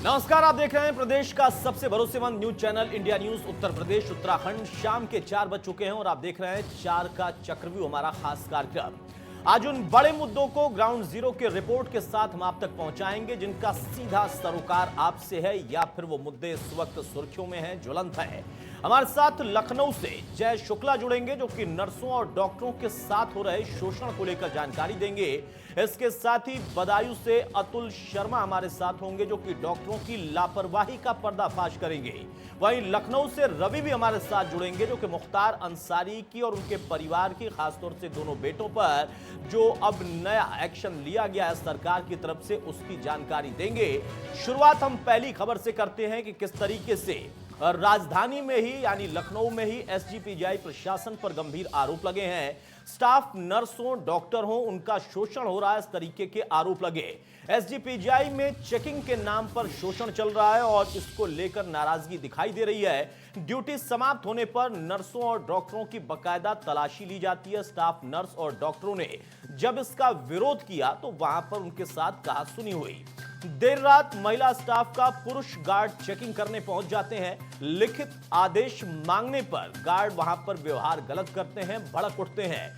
नमस्कार, आप देख रहे हैं प्रदेश का सबसे भरोसेमंद news channel India news Uttar Pradesh Uttarakhand. शाम के 4 बज चुके हैं और आप देख रहे हैं 4 का चक्रव्यूह, हमारा खास कार्यक्रम। आज उन बड़े मुद्दों को ग्राउंड जीरो के रिपोर्ट के साथ हम आप तक पहुंचाएंगे जिनका सीधा सरोकार आपसे है, या फिर वो मुद्दे इस वक्त सुर्खियों में हैं, ज्वलंत है। हमारे साथ लखनऊ से जय शुक्ला जुड़ेंगे जो कि नर्सों और डॉक्टरों के साथ हो रहे शोषण को लेकर जानकारी देंगे। इसके साथ ही बदायूं से अतुल शर्मा हमारे साथ होंगे जो कि डॉक्टरों की लापरवाही का पर्दाफाश करेंगे। वहीं लखनऊ से रवि भी हमारे साथ जुड़ेंगे जो कि मुख्तार अंसारी की और उनके परिवार की, खासतौर से दोनों बेटों पर जो अब नया एक्शन लिया गया है सरकार की तरफ से, उसकी जानकारी देंगे। शुरुआत हम पहली खबर से करते हैं कि किस तरीके से राजधानी में ही यानी लखनऊ में ही एसजीपीजीआई प्रशासन पर गंभीर आरोप लगे हैं। स्टाफ नर्स हो, डॉक्टर हो, उनका शोषण हो रहा है, इस तरीके के आरोप लगे। एसजीपीजीआई में चेकिंग के नाम पर शोषण चल रहा है और इसको लेकर नाराजगी दिखाई दे रही है। ड्यूटी समाप्त होने पर नर्सों और डॉक्टरों की बकायदा तलाशी ली जाती है। स्टाफ नर्स और डॉक्टरों ने जब इसका विरोध किया तो वहां पर उनके साथ कहासुनी हुई। देर रात महिला स्टाफ का पुरुष गार्ड चेकिंग करने पहुंच जाते हैं। लिखित आदेश मांगने पर गार्ड वहां पर व्यवहार गलत करते हैं, भड़क उठते हैं।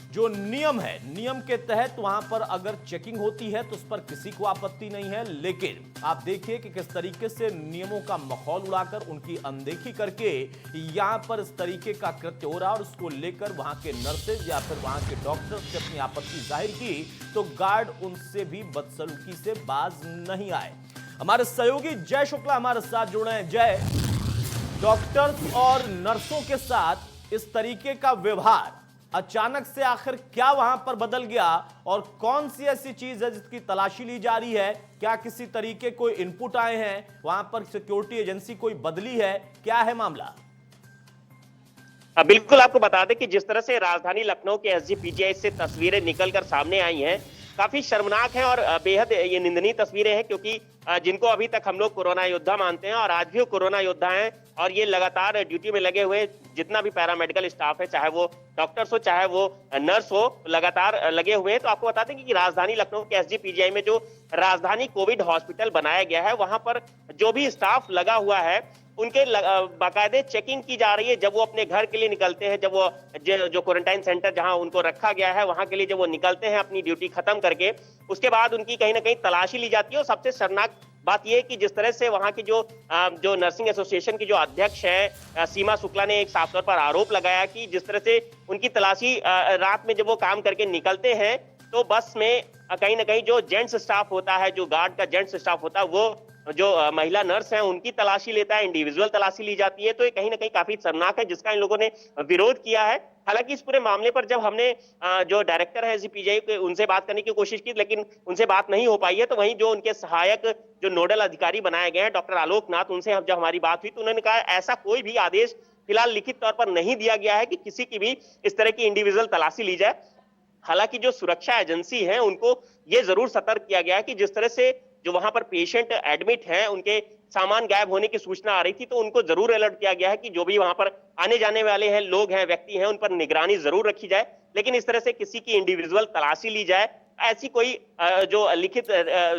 जो नियम है, नियम के तहत वहां पर अगर चेकिंग होती है तो उस पर किसी को आपत्ति नहीं है, लेकिन आप देखिए कि किस तरीके से नियमों का मखौल उड़ाकर उनकी अनदेखी करके यहां पर इस तरीके का कृत्य हो रहा है। और उसको लेकर वहां के नर्सेज या फिर वहां के डॉक्टर्स ने अपनी आपत्ति जाहिर की तो गार्ड उनसे भी बदसलूकी से बाज नहीं आए। हमारे सहयोगी जय शुक्ला हमारे साथ जुड़े हैं। जय, डॉक्टर्स और नर्सों के साथ इस तरीके का व्यवहार अचानक से आखिर क्या वहां पर बदल गया और कौन सी ऐसी चीज है जिसकी तलाशी ली जा रही है? क्या किसी तरीके कोई इनपुट आए हैं? वहां पर सिक्योरिटी एजेंसी कोई बदली है? क्या है मामला? बिल्कुल, आपको बता दें कि जिस तरह से राजधानी लखनऊ के एसजीपीजीआई से तस्वीरें निकलकर सामने आई हैं, काफी शर्मनाक है और बेहद ये निंदनीय तस्वीरें हैं, क्योंकि जिनको अभी तक हम लोग कोरोना योद्धा मानते हैं और आज भी वो कोरोना योद्धा हैं और ये लगातार ड्यूटी में लगे हुए जितना भी पैरामेडिकल स्टाफ है, चाहे वो डॉक्टर्स हो चाहे वो नर्स हो, लगातार लगे हुए हैं। तो आपको बता दें कि राजधानी लखनऊ के एसजीपीजीआई में जो राजधानी कोविड हॉस्पिटल बनाया गया है, वहां पर जो भी स्टाफ लगा हुआ है उनके बाकायदे चेकिंग की जा रही है। जब वो अपने घर के लिए निकलते हैं, जब वो जो क्वारंटाइन सेंटर जहां उनको रखा गया है वहां के लिए जब वो निकलते हैं अपनी ड्यूटी खत्म करके, उसके बाद उनकी कहीं ना कहीं तलाशी ली जाती है। और सबसे शर्मनाक बात यह है कि जिस तरह से वहां की जो नर्सिंग एसोसिएशन की जो अध्यक्ष है सीमा शुक्ला ने एक साफ तौर पर आरोप लगाया कि जिस तरह से उनकी तलाशी रात में जब वो काम करके निकलते हैं तो बस में कहीं ना कहीं जो जेंट्स स्टाफ होता है, जो गार्ड का जेंट्स स्टाफ होता है, वो जो महिला नर्स है उनकी तलाशी लेता है, इंडिविजुअल तलाशी ली जाती है। तो ये कहीं ना कहीं काफी शर्मनाक है, जिसका इन लोगों ने विरोध किया है। हालांकि इस पूरे मामले पर जब हमने जो डायरेक्टर है एसजीपीजीआई के उनसे बात करने की कोशिश की, लेकिन उनसे बात नहीं हो पाई है। तो वहीं जो उनके सहायक जो नोडल अधिकारी बनाए गए हैं डॉक्टर आलोक नाथ, उनसे जब हमारी बात हुई तो उन्होंने कहा ऐसा कोई भी आदेश फिलहाल लिखित तौर पर नहीं दिया गया है कि किसी की भी इस तरह की इंडिविजुअल तलाशी ली जाए। हालांकि जो सुरक्षा एजेंसी है उनको ये जरूर सतर्क किया गया है कि जिस तरह से जो वहां पर पेशेंट एडमिट हैं, उनके सामान गायब होने की सूचना आ रही थी, तो उनको जरूर अलर्ट किया गया है कि जो भी वहां पर आने जाने वाले हैं, लोग हैं, व्यक्ति हैं, उन पर निगरानी जरूर रखी जाए। लेकिन इस तरह से किसी की इंडिविजुअल तलाशी ली जाए, ऐसी कोई जो लिखित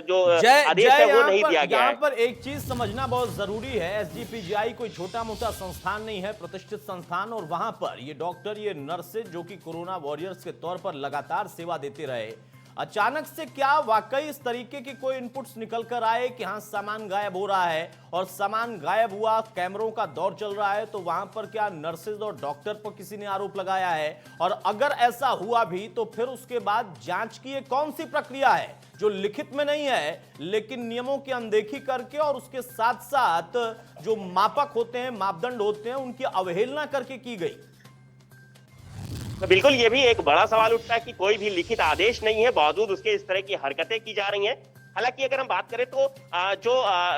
जो आदेश है वो नहीं दिया गया है। यहाँ पर एक चीज समझना बहुत जरूरी है, एसजीपीजीआई कोई छोटा मोटा संस्थान नहीं है, प्रतिष्ठित संस्थान। और वहां पर ये डॉक्टर, ये नर्सेज जो कि कोरोना वॉरियर्स के तौर पर लगातार सेवा देते रहे, अचानक से क्या वाकई इस तरीके की कोई इनपुट्स निकल कर आए कि हाँ सामान गायब हो रहा है? और सामान गायब हुआ, कैमरों का दौर चल रहा है, तो वहां पर क्या नर्सेज और डॉक्टर पर किसी ने आरोप लगाया है? और अगर ऐसा हुआ भी तो फिर उसके बाद जांच की कौन सी प्रक्रिया है जो लिखित में नहीं है लेकिन नियमों की अनदेखी करके और उसके साथ साथ जो मापक होते हैं, मापदंड होते हैं, उनकी अवहेलना करके की गई? तो बिल्कुल ये भी एक बड़ा सवाल उठता है कि कोई भी लिखित आदेश नहीं है, बावजूद उसके इस तरह की हरकतें की जा रही हैं। हालांकि अगर हम बात करें तो जो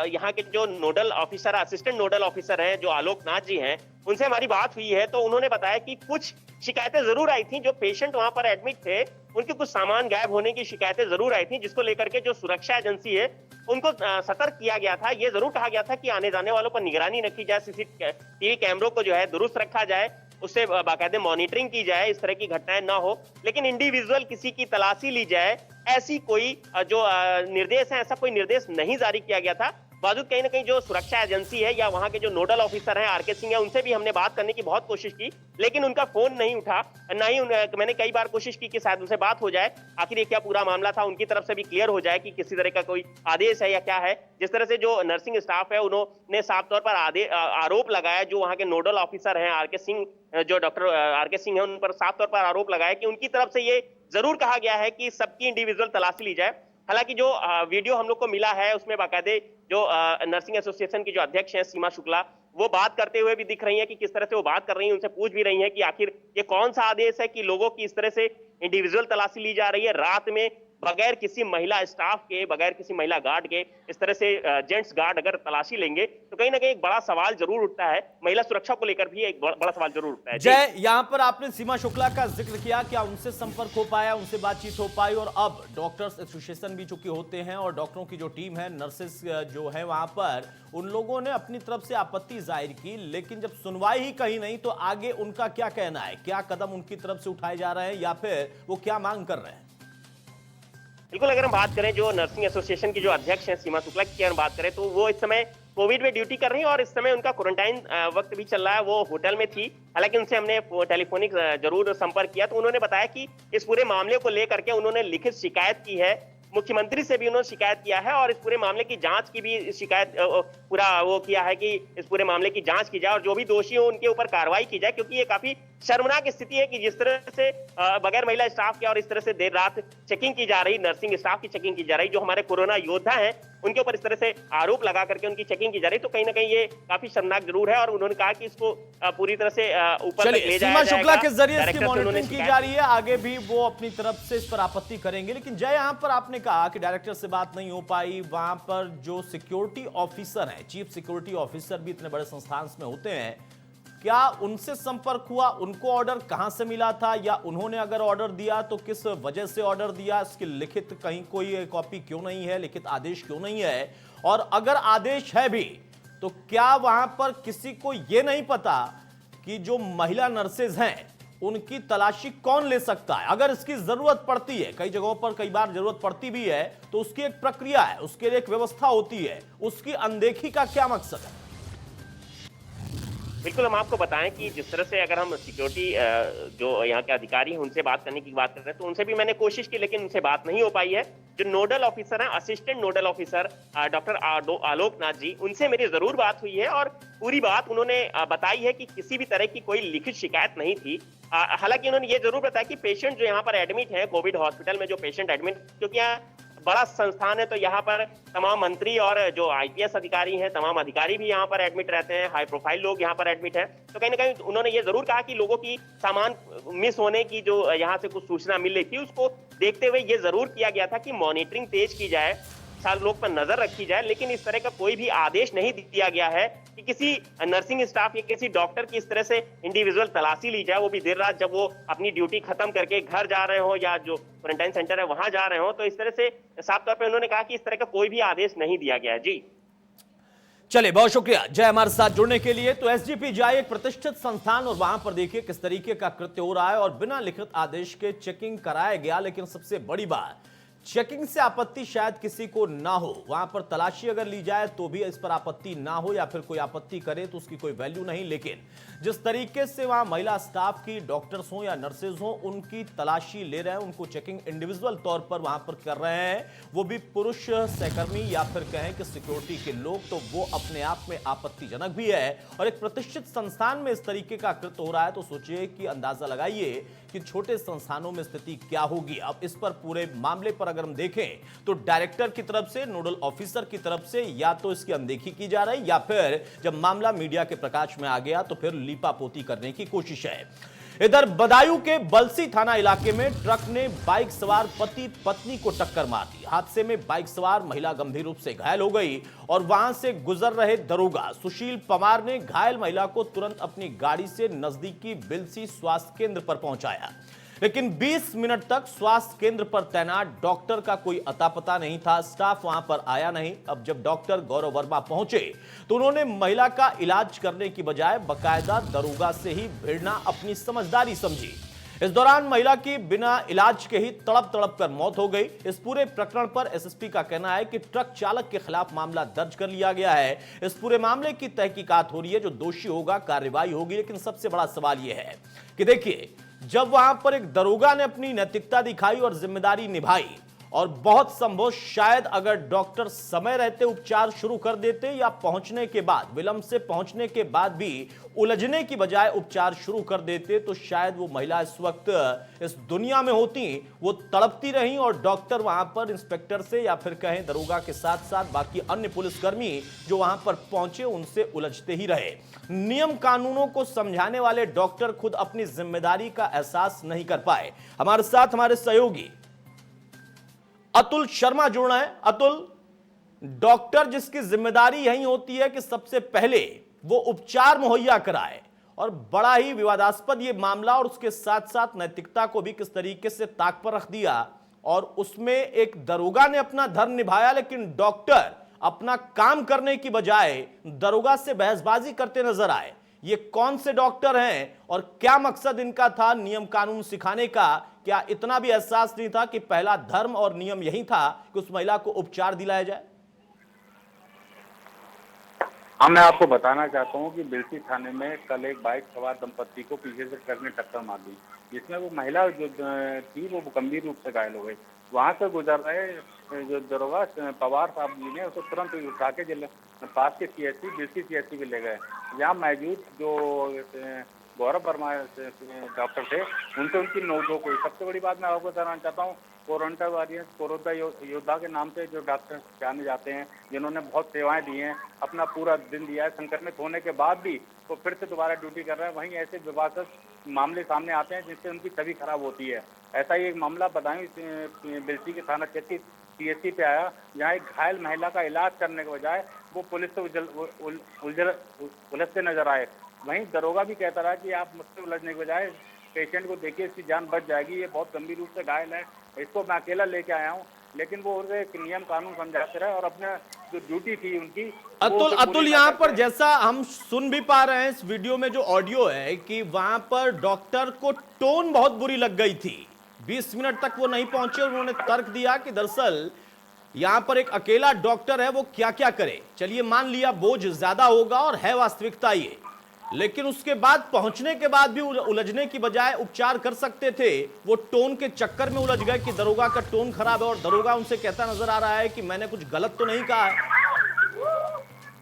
यहाँ के जो nodal officer, assistant nodal officer हैं, जो आलोक नाथ जी हैं, उनसे हमारी बात हुई है तो उन्होंने बताया कि कुछ शिकायतें जरूर आई थी। जो पेशेंट वहां पर एडमिट थे उनके कुछ सामान गायब होने की शिकायतें जरूर आई थी, जिसको लेकर के जो सुरक्षा एजेंसी है उनको सतर्क किया गया था। ये जरूर कहा गया था कि आने जाने वालों पर निगरानी रखी जाए, सीसीटीवी कैमरों को जो है दुरुस्त रखा जाए, उससे बाकायदे मॉनिटरिंग की जाए, इस तरह की घटनाएं ना हो। लेकिन इंडिविजुअल किसी की तलाशी ली जाए, ऐसी कोई जो निर्देश है, ऐसा कोई निर्देश नहीं जारी किया गया था। बावजूद कहीं ना कहीं जो सुरक्षा एजेंसी है या वहां के जो नोडल ऑफिसर हैं आरके सिंह है, उनसे भी हमने बात करने की बहुत कोशिश की, लेकिन उनका फोन नहीं उठा। ना ही मैंने कई बार कोशिश की कि शायद उनसे बात हो जाए, आखिर ये क्या पूरा मामला था, उनकी तरफ से भी क्लियर हो जाए कि किसी तरह का कोई आदेश है या क्या है। जिस तरह से जो नर्सिंग स्टाफ है उन्होंने साफ तौर पर आरोप लगाया, जो वहां के नोडल ऑफिसर हैं आरके सिंह, जो डॉक्टर आरके सिंह है, उन पर साफ तौर पर आरोप लगाया कि उनकी तरफ से ये जरूर कहा गया है कि सबकी इंडिविजुअल तलाशी ली जाए। हालांकि जो वीडियो हम लोग को मिला है उसमें बाकायदे जो नर्सिंग एसोसिएशन की जो अध्यक्ष हैं सीमा शुक्ला, वो बात करते हुए भी दिख रही हैं कि किस तरह से वो बात कर रही हैं, उनसे पूछ भी रही हैं कि आखिर ये कौन सा आदेश है कि लोगों की इस तरह से इंडिविजुअल तलाशी ली जा रही है रात में, बगैर किसी महिला स्टाफ के, बगैर किसी महिला गार्ड के, इस तरह से जेंट्स गार्ड अगर तलाशी लेंगे तो कहीं ना कहीं एक बड़ा सवाल जरूर उठता है। महिला सुरक्षा को लेकर भी एक बड़ा सवाल जरूर उठता है। जय, यहां पर आपने सीमा शुक्ला का जिक्र किया, क्या उनसे संपर्क हो पाया, उनसे बातचीत हो पाई? और अब डॉक्टर्स एसोसिएशन भी चूंकि होते हैं और डॉक्टरों की जो टीम है, नर्सेस जो है वहां पर, उन लोगों ने अपनी तरफ से आपत्ति जाहिर की, लेकिन जब सुनवाई ही कहीं नहीं तो आगे उनका क्या कहना है? क्या कदम उनकी तरफ से उठाए जा रहे हैं या फिर वो क्या मांग कर रहे हैं? बिल्कुल, अगर हम बात करें जो नर्सिंग एसोसिएशन की जो अध्यक्ष हैं सीमा शुक्ला की हम बात करें, तो वो इस समय कोविड में ड्यूटी कर रही हैं और इस समय उनका क्वारंटाइन वक्त भी चल रहा है, वो होटल में थी। हालांकि उनसे हमने टेलीफोनिक जरूर संपर्क किया, तो उन्होंने बताया कि इस पूरे मामले को लेकर के उन्होंने लिखित शिकायत की है, मुख्यमंत्री से भी उन्होंने शिकायत किया है और इस पूरे मामले की जांच की भी शिकायत पूरा वो किया है कि इस पूरे मामले की जांच की जाए और जो भी दोषी हो उनके ऊपर कार्रवाई की जाए, क्योंकि ये काफी शर्मनाक स्थिति है कि जिस तरह से बगैर महिला स्टाफ के और इस तरह से देर रात चेकिंग की जा रही, नर्सिंग स्टाफ की चेकिंग की जा रही, जो हमारे कोरोना योद्धा हैं उनके ऊपर इस तरह से आरोप लगा करके उनकी चेकिंग की जा रही, तो कहीं ना कहीं ये काफी शर्मनाक जरूर है। और उन्होंने कहा कि इसको पूरी तरह से ऊपर तक ले जाया सीमा शुक्ला जाएगा। के जरिए इसकी डायरेक्टर से उन्होंने मॉनिटरिंग की जा रही है, आगे भी वो अपनी तरफ से इस पर आपत्ति करेंगे। लेकिन जय, यहां पर आपने कहा कि डायरेक्टर से बात नहीं हो पाई, वहां पर जो सिक्योरिटी ऑफिसर हैं, चीफ सिक्योरिटी ऑफिसर भी इतने बड़े संस्थान में होते हैं, क्या उनसे संपर्क हुआ? उनको ऑर्डर कहां से मिला था, या उन्होंने अगर ऑर्डर दिया तो किस वजह से ऑर्डर दिया? इसकी लिखित कहीं कोई कॉपी क्यों नहीं है, लिखित आदेश क्यों नहीं है? और अगर आदेश है भी तो क्या वहां पर किसी को यह नहीं पता कि जो महिला नर्सेज हैं उनकी तलाशी कौन ले सकता है? अगर इसकी जरूरत पड़ती है, कई जगहों पर कई बार जरूरत पड़ती भी है, तो उसकी एक प्रक्रिया है, उसकी एक व्यवस्था होती है, उसकी अनदेखी का क्या मकसद है? बिल्कुल, हम आपको बताएं कि जिस तरह से अगर हम सिक्योरिटी जो यहाँ के अधिकारी हैं उनसे बात करने की बात कर रहे हैं, तो उनसे भी मैंने कोशिश की लेकिन उनसे बात नहीं हो पाई है। जो नोडल ऑफिसर हैं, assistant nodal officer doctor Aloknath ji, उनसे मेरी जरूर बात हुई है और पूरी बात उन्होंने बताई है कि किसी भी तरह की कोई लिखित शिकायत नहीं थी। हालांकि उन्होंने ये जरूर बताया कि पेशेंट जो यहाँ पर एडमिट है कोविड हॉस्पिटल में, जो पेशेंट एडमिट, क्योंकि यहाँ बड़ा संस्थान है तो यहाँ पर तमाम मंत्री और जो आईपीएस अधिकारी हैं, तमाम अधिकारी भी यहाँ पर एडमिट रहते हैं, हाई प्रोफाइल लोग यहाँ पर एडमिट हैं। तो कहीं ना कहीं उन्होंने ये जरूर कहा कि लोगों की सामान मिस होने की जो यहाँ से कुछ सूचना मिल रही थी, उसको देखते हुए ये जरूर किया गया था कि मॉनिटरिंग तेज की जाए, सारे लोग पर नजर रखी जाए, लेकिन इस तरह का कोई भी आदेश नहीं दिया गया है कि किसी नर्सिंग स्टाफ या किसी डॉक्टर की इस तरह से इंडिविजुअल तलाशी ली जाए, वो भी देर रात जब वो अपनी ड्यूटी खत्म करके घर जा रहे हो या जो क्वारंटाइन सेंटर है वहां जा रहे हो। तो इस तरह से साफ तौर पर उन्होंने कहा कि इस तरह का कोई भी आदेश नहीं दिया गया है। जी चलिए, बहुत शुक्रिया जय हमारे साथ जुड़ने के लिए। तो एसजीपीजीआई एक प्रतिष्ठित संस्थान और वहां पर देखिए किस तरीके का कृत्य हो रहा है और बिना लिखित आदेश के चेकिंग कराया गया। लेकिन सबसे बड़ी बात, चेकिंग से आपत्ति शायद किसी को ना हो, वहां पर तलाशी अगर ली जाए तो भी इस पर आपत्ति ना हो, या फिर कोई आपत्ति करे तो उसकी कोई वैल्यू नहीं। लेकिन जिस तरीके से वहां महिला स्टाफ की, डॉक्टर्स हो या नर्सेज हो, उनकी तलाशी ले रहे हैं, उनको चेकिंग इंडिविजुअल तौर पर वहां पर कर रहे हैं, वो भी पुरुष सहकर्मी या फिर कहें कि सिक्योरिटी के लोग, तो वो अपने आप में आपत्तिजनक भी है। और एक प्रतिष्ठित संस्थान में इस तरीके का कृत्य हो रहा है तो सोचिए कि अंदाजा लगाइए कि छोटे संस्थानों में स्थिति क्या होगी। अब इस पर पूरे मामले पर अगर हम देखें तो डायरेक्टर की तरफ से, नोडल ऑफिसर की तरफ से या तो इसकी अनदेखी की जा रही, या फिर जब मामला मीडिया के प्रकाश में आ गया तो फिर लीपापोती करने की कोशिश है। इधर बदायूं के बलसी थाना इलाके में ट्रक ने बाइक सवार पति पत्नी को टक्कर मार दी। हादसे में बाइक सवार महिला गंभीर रूप से घायल हो गई और वहां से गुजर रहे दरोगा सुशील पवार ने घायल महिला को तुरंत अपनी गाड़ी से नजदीकी बिलसी स्वास्थ्य केंद्र पर पहुंचाया। लेकिन 20 मिनट तक स्वास्थ्य केंद्र पर तैनात डॉक्टर का कोई अता पता नहीं था, स्टाफ वहां पर आया नहीं। अब जब डॉक्टर गौरव वर्मा पहुंचे तो उन्होंने महिला का इलाज करने की बजाय बाकायदा दरोगा से ही भिड़ना अपनी समझदारी समझी। इस दौरान महिला की बिना इलाज के ही तड़प तड़प कर मौत हो गई। इस पूरे प्रकरण पर एसएसपी का कहना है कि ट्रक चालक के खिलाफ मामला दर्ज कर लिया गया है। इस पूरे मामले की तहकीकात हो रही है, जो दोषी होगा कार्रवाई होगी। लेकिन सबसे बड़ा सवाल यह है कि देखिए, जब वहां पर एक दरोगा ने अपनी नैतिकता दिखाई और जिम्मेदारी निभाई, और बहुत संभव शायद अगर डॉक्टर समय रहते उपचार शुरू कर देते या पहुंचने के बाद, विलंब से पहुंचने के बाद भी उलझने की बजाय उपचार शुरू कर देते, तो शायद वो महिला इस वक्त इस दुनिया में होती, वो तड़पती रही और डॉक्टर वहां पर इंस्पेक्टर से या फिर कहें दरोगा के साथ साथ बाकी अन्य पुलिसकर्मी जो वहां पर पहुंचे उनसे उलझते ही रहे। नियम कानूनों को समझाने वाले डॉक्टर खुद अपनी जिम्मेदारी का एहसास नहीं कर पाए। हमारे साथ हमारे सहयोगी अतुल शर्मा जुड़ रहे हैं। अतुल, डॉक्टर जिसकी जिम्मेदारी यही होती है कि सबसे पहले वो उपचार मुहैया कराए, और बड़ा ही विवादास्पद ये मामला, और उसके साथ साथ नैतिकता को भी किस तरीके से ताक पर रख दिया, और उसमें एक दरोगा ने अपना धर्म निभाया, लेकिन डॉक्टर अपना काम करने की बजाय दरोगा से बहसबाजी करते नजर आए। ये कौन से डॉक्टर हैं और क्या मकसद इनका था नियम कानून सिखाने का? क्या इतना भी एहसास नहीं था कि पहला धर्म और नियम यही था कि उस महिला को उपचार दिलाया जाए? हाँ, मैं आपको बताना चाहता हूँ कि बिलसी थाने में कल एक बाइक सवार दंपत्ति को पीछे से ट्रक ने टक्कर मार दी, जिसमें वो महिला जो थी वो गंभीर रूप से घायल हो गई। वहां से गुजर रहे जो दरोगा पवार साहब जी ने उसको तुरंत उठा के पास के सीएससी बिलसी सीएससी में ले गए। यहाँ मौजूद जो गौरव वर्मा डॉक्टर थे, उनसे उनकी नोकझोंक हुई। सबसे बड़ी बात मैं आपको बताना चाहता हूँ, कोरोना वॉरियर्स, कोरोना योद्धा के नाम से जो डॉक्टर जाने जाते हैं, जिन्होंने बहुत सेवाएं दी हैं, अपना पूरा दिन दिया है, संक्रमित होने के बाद भी वो फिर से दोबारा ड्यूटी कर रहे हैं। वहीं ऐसे विवादास्पद मामले सामने आते हैं जिससे उनकी छवि खराब होती है। ऐसा ही एक मामला बदायूं बिलसी के थाना क्षेत्र सीएससी पे आया, जहाँ एक घायल महिला का इलाज करने के बजाय वो पुलिस से उलझते नजर आए। वहीं दरोगा भी कहता रहा कि आप मुझसे उलझने के बजाय पेशेंट को देखिए, इसकी जान बच जाएगी, ये बहुत गंभीर रूप से घायल है, इसको मैं अकेला लेके आया हूँ। लेकिन वो एक नियम कानून समझाते रहे और अपने जो ड्यूटी थी उनकी। अतुल यहाँ पर जैसा हम सुन भी पा रहे हैं इस वीडियो में जो ऑडियो है, कि वहां पर डॉक्टर को टोन बहुत बुरी लग गई थी। 20 मिनट तक वो नहीं पहुंचे। उन्होंने तर्क दिया कि दरअसल यहां पर एक अकेला डॉक्टर है, वो क्या क्या करे। चलिए मान लिया बोझ ज्यादा होगा और है वास्तविकता ये, लेकिन उसके बाद पहुंचने के बाद भी उलझने की बजाय उपचार कर सकते थे। वो टोन के चक्कर में उलझ गए कि दरोगा का टोन खराब है, और दरोगा उनसे कहता नजर आ रहा है कि मैंने कुछ गलत तो नहीं कहा है।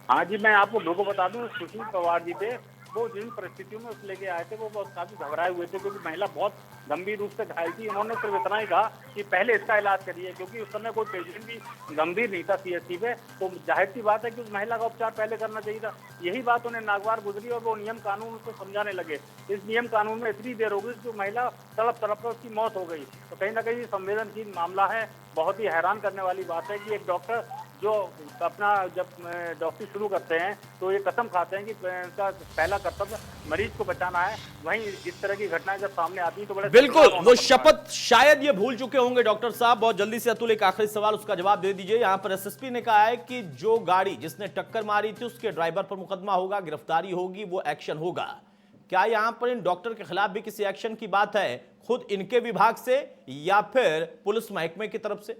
हाँ जी, मैं आपको लोगों बता दूं, सुशील पवार जी थे, वो जिन परिस्थितियों में उसे लेके आए थे वो बहुत काफी घबराए हुए थे, क्योंकि महिला बहुत गंभीर रूप से घायल थी। उन्होंने सिर्फ इतना ही कहा कि पहले इसका इलाज करिए, क्योंकि उस समय कोई पेशेंट भी गंभीर नहीं था सीएससी पे, तो जाहिर सी बात है कि उस महिला का उपचार पहले करना चाहिए था। यही बात उन्हें नागवार गुजरी और वो नियम कानून उसको समझाने लगे। इस नियम कानून में इतनी देर हो गई जो महिला तड़प तड़प कर उसकी मौत हो गई। तो कहीं ना कहीं संवेदनशील मामला है। बहुत ही हैरान करने वाली बात है कि एक डॉक्टर जो अपना जब डॉक्टरी शुरू करते हैं तो ये कसम खाते हैं कि उनका पहला कर्तव्य मरीज को बचाना है। वहीं इस तरह की घटनाएं जब सामने आती हैं तो बड़े बिल्कुल वो शपथ शायद ये भूल चुके होंगे डॉक्टर साहब। बहुत जल्दी से अतुल एक आखिरी सवाल, उसका जवाब दे दीजिए। यहां पर एसएसपी ने कहा है कि जो गाड़ी जिसने टक्कर मारी थी उसके ड्राइवर पर मुकदमा होगा, गिरफ्तारी होगी, वो एक्शन होगा। क्या यहां पर इन डॉक्टर के खिलाफ भी किसी एक्शन की बात है, खुद इनके विभाग से या फिर पुलिस महकमे की तरफ से?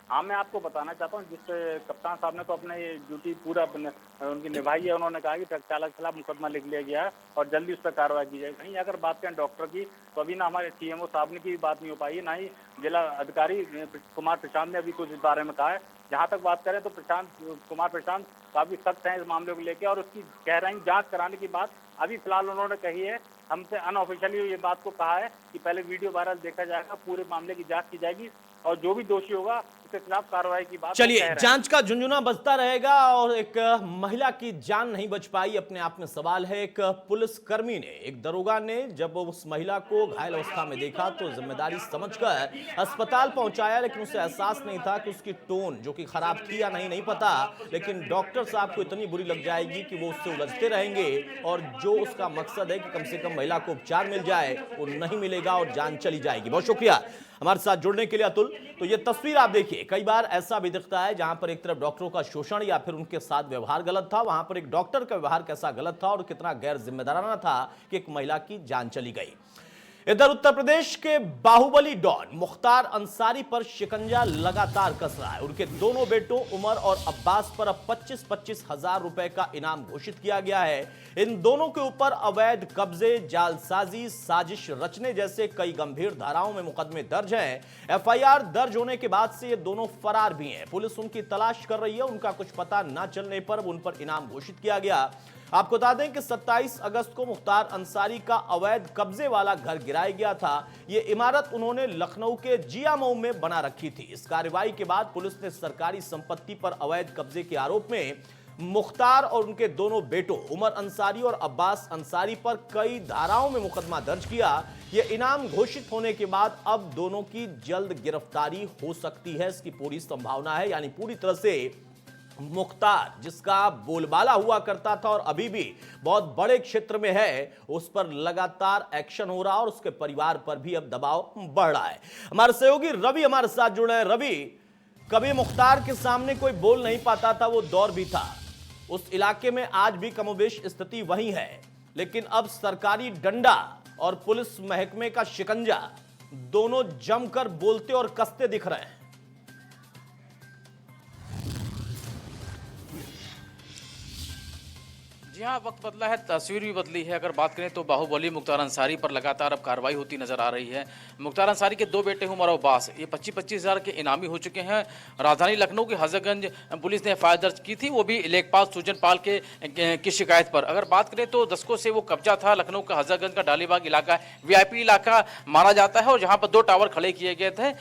हाँ, मैं आपको बताना चाहता हूँ, जिस कप्तान साहब ने तो अपने ड्यूटी पूरा उनकी निभाई है। उन्होंने कहा कि ट्रक चालक के खिलाफ मुकदमा लिख लिया गया है और जल्दी उस पर कार्रवाई की जाएगी। वहीं अगर बात करें डॉक्टर की, तो अभी ना हमारे सीएमओ साहब ने की बात नहीं हो पाई है, ना ही जिला अधिकारी कुमार प्रशांत ने अभी कुछ इस बारे में कहा है। जहाँ तक बात करें तो कुमार प्रशांत काफी सख्त हैं इस मामले को लेकर, और उसकी गहराई जांच कराने की बात अभी फिलहाल उन्होंने कही है। हमसे अनऑफिशियली ये बात को कहा है कि पहले वीडियो वायरल देखा जाएगा, पूरे मामले की जांच की जाएगी और जो भी दोषी होगा उसके खिलाफ कार्रवाई की बात। चलिए, जांच का झुंझुना बजता रहेगा। और एक महिला की जान नहीं बच पाई, अपने आप में सवाल है। एक पुलिसकर्मी ने, एक दरोगा ने जब उस महिला को घायल अवस्था में देखा तो जिम्मेदारी समझकर अस्पताल पहुंचाया, लेकिन उसे एहसास नहीं था कि उसकी टोन जो कि खराब थी या नहीं पता, लेकिन डॉक्टर साहब को इतनी बुरी लग जाएगी कि वो उससे उलझते रहेंगे, और जो उसका मकसद है कि कम से कम महिला को उपचार मिल जाए वो नहीं मिलेगा और जान चली जाएगी। बहुत शुक्रिया हमारे साथ जुड़ने के लिए अतुल। तो ये तस्वीर आप देखिए, कई बार ऐसा भी दिखता है जहां पर एक तरफ डॉक्टरों का शोषण या फिर उनके साथ व्यवहार गलत था, वहां पर एक डॉक्टर का व्यवहार कैसा गलत था और कितना गैर जिम्मेदाराना था कि एक महिला की जान चली गई। इधर उत्तर प्रदेश के बाहुबली डॉन मुख्तार अंसारी पर शिकंजा लगातार कस रहा है। उनके दोनों बेटों उमर और अब्बास पर अब 25-25 हजार रुपए का इनाम घोषित किया गया है। इन दोनों के ऊपर अवैध कब्जे, जालसाजी, साजिश रचने जैसे कई गंभीर धाराओं में मुकदमे दर्ज हैं। एफआईआर दर्ज होने के बाद से ये दोनों फरार भी हैं। पुलिस उनकी तलाश कर रही है। उनका कुछ पता न चलने पर उन पर इनाम घोषित किया गया। आपको बता दें कि 27 अगस्त को मुख्तार अंसारी का अवैध कब्जे वाला घर गिराया गया था। यह इमारत उन्होंने लखनऊ के जियामऊ में बना रखी थी। इस कार्रवाई के बाद पुलिस ने सरकारी संपत्ति पर अवैध कब्जे के आरोप में मुख्तार और उनके दोनों बेटों उमर अंसारी और अब्बास अंसारी पर कई धाराओं में मुकदमा दर्ज किया। यह इनाम घोषित होने के बाद अब दोनों की जल्द गिरफ्तारी हो सकती है, इसकी पूरी संभावना है। यानी पूरी तरह से मुख्तार, जिसका बोलबाला हुआ करता था और अभी भी बहुत बड़े क्षेत्र में है, उस पर लगातार एक्शन हो रहा है और उसके परिवार पर भी अब दबाव बढ़ रहा है। हमारे सहयोगी रवि हमारे साथ जुड़े हैं। रवि, कभी मुख्तार के सामने कोई बोल नहीं पाता था, वो दौर भी था। उस इलाके में आज भी कमोबेश स्थिति वही है, लेकिन अब सरकारी डंडा और पुलिस महकमे का शिकंजा दोनों जमकर बोलते और कसते दिख रहे हैं। जी हाँ, वक्त बदला है, तस्वीर भी बदली है। अगर बात करें तो बाहुबली मुख्तार अंसारी पर लगातार अब कार्रवाई होती नजर आ रही है। मुख्तार अंसारी के दो बेटे उमर और अब्बास, ये 25-25 हज़ार के इनामी हो चुके हैं। राजधानी लखनऊ की हजरतगंज पुलिस ने एफआईआर दर्ज की थी, वो भी लेखपाल सुजन पाल की शिकायत पर। अगर बात करें तो दशकों से वो कब्जा था। लखनऊ का हजरतगंज का डालीबाग इलाका वीआईपी इलाका माना जाता है और जहाँ पर 2 टावर खड़े किए गए थे,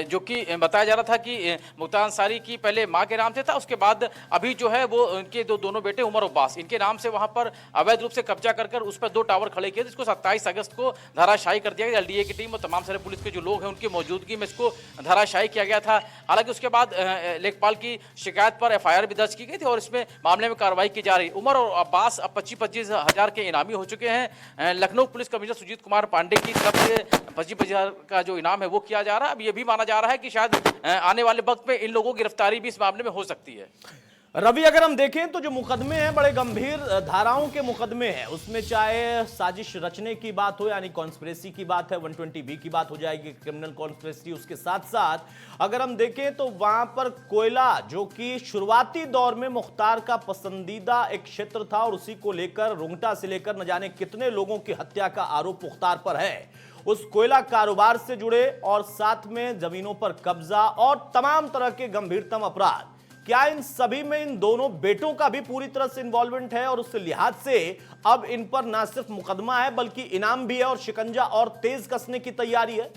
जो कि बताया जा रहा था कि मुख्तार अंसारी की पहले माँ के नाम से था, उसके बाद अभी जो है वो उनके दोनों बेटे उमर और अब्बास, इनके नाम से वहां पर अवैध रूप से कब्जा कर उस पर 2 टावर खड़े किए, जिसको 27 अगस्त को धराशायी कर दिया गया। एलडीए की टीम और तमाम सारे पुलिस के जो लोग हैं उनकी मौजूदगी में इसको धराशायी किया गया था। हालांकि उसके बाद लेखपाल की शिकायत पर एफआईआर भी दर्ज की गई थी और इसमें मामले में कार्रवाई की जा रही। उमर और अब्बास अब 25-25 हज़ार के इनामी हो चुके हैं। लखनऊ पुलिस कमिश्नर सुजीत कुमार पांडे की तरफ से 25-25 हज़ार का जो इनाम है वो किया जा रहा है। अब ये भी माना जा रहा है कि शायद आने वाले वक्त में इन लोगों की गिरफ्तारी भी इस मामले में हो सकती है। रवि, अगर हम देखें तो जो मुकदमे हैं बड़े गंभीर धाराओं के मुकदमे हैं। उसमें चाहे साजिश रचने की बात हो, यानी कॉन्स्पिरेसी की बात है, 120B की बात हो जाएगी, क्रिमिनल कॉन्स्पिरेसी। उसके साथ साथ अगर हम देखें तो वहां पर कोयला, जो कि शुरुआती दौर में मुख्तार का पसंदीदा एक क्षेत्र था और उसी को लेकर रुंगटा से लेकर न जाने कितने लोगों की हत्या का आरोप मुख्तार पर है, उस कोयला कारोबार से जुड़े और साथ में जमीनों पर कब्जा और तमाम तरह के गंभीरतम अपराध, क्या इन सभी में इन दोनों बेटों का भी पूरी तरह से इन्वॉल्वमेंट है? और उस लिहाज से अब इन पर ना सिर्फ मुकदमा है बल्कि इनाम भी है और शिकंजा और तेज कसने की तैयारी है।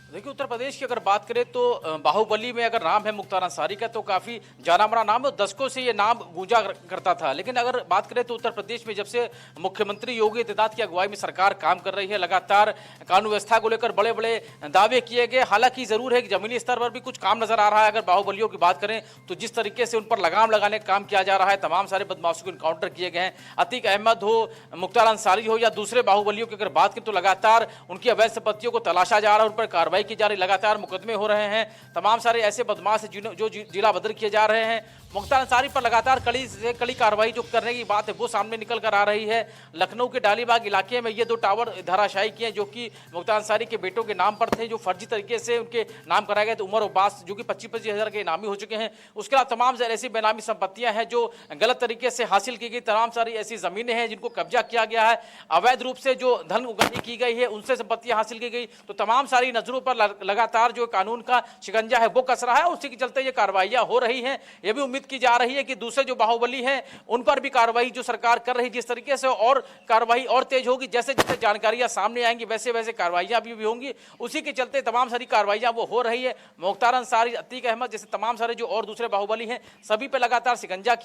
देखिए, उत्तर प्रदेश की अगर बात करें तो बाहुबली में अगर नाम है मुख्तार अंसारी का तो काफ़ी जाना माना नाम है। दशकों से ये नाम गूंजा करता था। लेकिन अगर बात करें तो उत्तर प्रदेश में जब से मुख्यमंत्री योगी आदित्यनाथ की अगुवाई में सरकार काम कर रही है, लगातार कानून व्यवस्था को लेकर बड़े बड़े दावे किए गए। हालांकि जरूर है कि जमीनी स्तर पर भी कुछ काम नजर आ रहा है। अगर बाहुबलियों की बात करें तो जिस तरीके से उन पर लगाम लगाने का काम किया जा रहा है, तमाम सारे बदमाशों को इनकाउंटर किए गए हैं। अतीक अहमद हो, मुख्तार अंसारी हो या दूसरे बाहुबलियों की अगर बात करें तो लगातार उनकी अवैध संपत्तियों को तलाशा जा रहा है, उन पर कार्रवाई की जा रही, लगातार मुकदमे हो रहे हैं। तमाम सारे ऐसे बदमाश जो जिला बदर किए जा रहे हैं। मुख्तार अंसारी पर लगातार कड़ी से कड़ी कार्रवाई जो करने की बात है वो सामने निकल कर आ रही है। लखनऊ के डालीबाग इलाके में ये 2 टावर धराशायी किए जो कि मुख्तार अंसारी के बेटों के नाम पर थे, जो फर्जी तरीके से उनके नाम कराए गए थे। उमर अब्बास जो कि 25-25 हज़ार के इनामी हो चुके हैं। उसके अलावा तमाम ऐसी बेनामी संपत्तियां हैं जो गलत तरीके से हासिल की गई। तमाम सारी ऐसी जमीनें हैं जिनको कब्जा किया गया है। अवैध रूप से जो धन उगाही की गई है उनसे संपत्तियां हासिल की गई। तो तमाम सारी नजरों पर लगातार जो कानून का शिकंजा है वो कस रहा है। उसी के चलते ये कार्रवाइयां हो रही हैं। ये भी उम्मीद की जा रही है कि दूसरे जो बाहुबली हैं उन पर भी कार्रवाई जो सरकार कर रही है जिस तरीके से, और कार्रवाई और तेज होगी। जैसे जैसे जानकारियां सामने आएंगी वैसे वैसे कार्रवाइयां भी होंगी। उसी के चलते तमाम सारी कार्रवाइयां वो हो रही है। मुख्तार अंसारी, अतीक अहमद जैसे तमाम सारे जो और दूसरे बाहुबली हैं सभी पे लगातार शिकंजा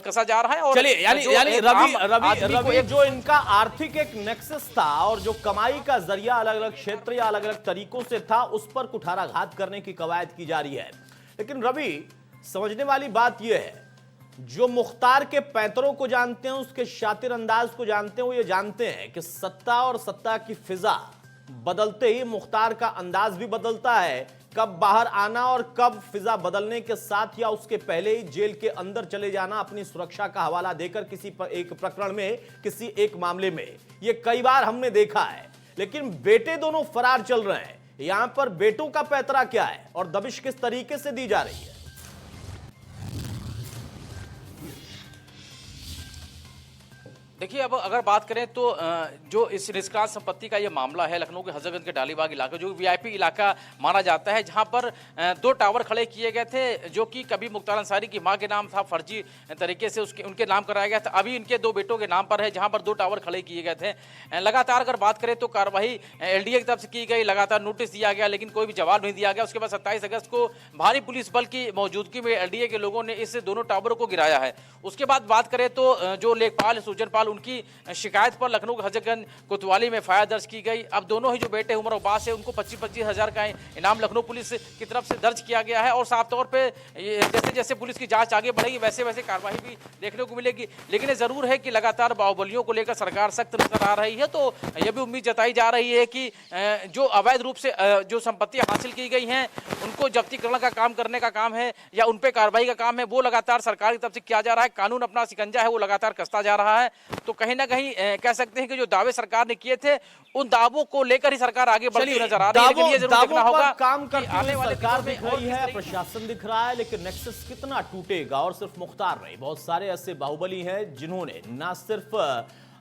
कसा जा रहा है। और चलिए, यानी रवि जो इनका आर्थिक एक नेक्सस था और जो कमाई का जरिया अलग अलग क्षेत्र या अलग अलग तरीकों से था, उस पर कुठाराघात करने की कवायद की जा रही है। लेकिन रवि, समझने वाली बात यह है, जो मुख्तार के पैंतरों को जानते हैं, उसके शातिर अंदाज को जानते हैं, वो ये जानते हैं कि सत्ता और सत्ता की फिजा बदलते ही मुख्तार का अंदाज भी बदलता है कब बाहर आना और कब फिजा बदलने के साथ या उसके पहले ही जेल के अंदर चले जाना अपनी सुरक्षा का हवाला देकर किसी एक प्रकरण में, किसी एक मामले में, ये कई बार हमने देखा है। लेकिन बेटे दोनों फरार चल रहे हैं। यहां पर बेटों का पैतरा क्या है और दबिश किस तरीके से दी जा रही है? देखिए, अब अगर बात करें तो जो इस निष्क्रांत संपत्ति का ये मामला है, लखनऊ के हजरतगंज के डालीबाग इलाका, जो वीआईपी इलाका माना जाता है, जहां पर 2 टावर खड़े किए गए थे, जो कि कभी मुख्तार अंसारी की मां के नाम था, फर्जी तरीके से उनके नाम कराया गया था। अभी इनके 2 बेटों के नाम पर है, जहां पर 2 टावर खड़े किए गए थे। लगातार अगर बात करें तो कार्रवाई एलडीए की तरफ से की गई, लगातार नोटिस दिया गया, लेकिन कोई भी जवाब नहीं दिया गया। उसके बाद 27 अगस्त को भारी पुलिस बल की मौजूदगी में एलडीए के लोगों ने इस दोनों टावरों को गिराया है। उसके बाद बात करें तो जो लेखपाल सुजन पाल, उनकी शिकायत पर लखनऊ के हजरतगंज कोतवाली में फायर दर्ज की गई। अब दोनों ही जो बेटे उमर अब्बास है, उनको 25-25 हजार का इनाम लखनऊ पुलिस की तरफ से दर्ज किया गया है। और साफ तौर पे जैसे जैसे पुलिस की जांच आगे बढ़ेगी, वैसे वैसे कार्रवाई भी देखने को मिलेगी। लेकिन ये जरूर है कि लगातार बाहुबलियों को लेकर सरकार सख्त नजर आ रही है। तो यह भी उम्मीद जताई जा रही है कि जो अवैध रूप से जो संपत्ति हासिल की गई हैं, उनको जब्तीकरण का काम करने का काम है या उन पे कार्रवाई का काम है, वो लगातार सरकार की तरफ से किया जा रहा है। कानून अपना शिकंजा है वो लगातार कसता जा रहा है। तो कहीं ना कहीं कह सकते हैं कि जो दावे सरकार ने किए थे, उन दावों को लेकर ही सरकार आगे बढ़ती हुई नजर आ रही है। लेकिन ये जरूर देखना होगा काम करती आने वाले सरकार दिनों दिख में रही है, प्रशासन दिख रहा है, लेकिन नेक्सस कितना टूटेगा? और सिर्फ मुख्तार नहीं, बहुत सारे ऐसे बाहुबली हैं जिन्होंने ना सिर्फ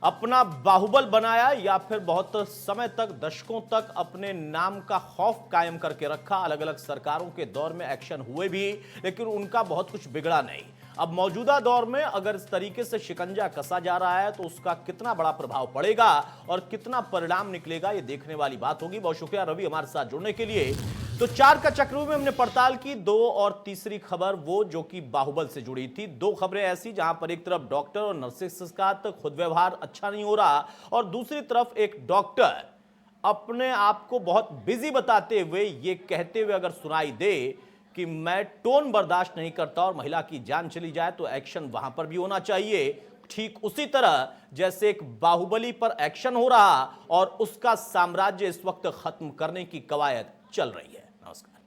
अपना बाहुबल बनाया या फिर बहुत समय तक, दशकों तक अपने नाम का खौफ कायम करके रखा। अलग अलग सरकारों के दौर में एक्शन हुए भी, लेकिन उनका बहुत कुछ बिगड़ा नहीं। अब मौजूदा दौर में अगर इस तरीके से शिकंजा कसा जा रहा है तो उसका कितना बड़ा प्रभाव पड़ेगा और कितना परिणाम निकलेगा, ये देखने वाली बात होगी। बहुत शुक्रिया रवि हमारे साथ जुड़ने के लिए। तो 4 का चक्रव्यूह में हमने पड़ताल की 2 और तीसरी खबर वो जो कि बाहुबल से जुड़ी थी। 2 खबरें ऐसी जहां पर एक तरफ डॉक्टर और नर्सेस का खुद व्यवहार अच्छा नहीं हो रहा और दूसरी तरफ एक डॉक्टर अपने आप को बहुत बिजी बताते हुए, ये कहते हुए अगर सुनाई दे कि मैं टोन बर्दाश्त नहीं करता और महिला की जान चली जाए तो एक्शन वहां पर भी होना चाहिए। ठीक उसी तरह जैसे एक बाहुबली पर एक्शन हो रहा और उसका साम्राज्य इस वक्त खत्म करने की कवायद चल रही है। नमस्कार।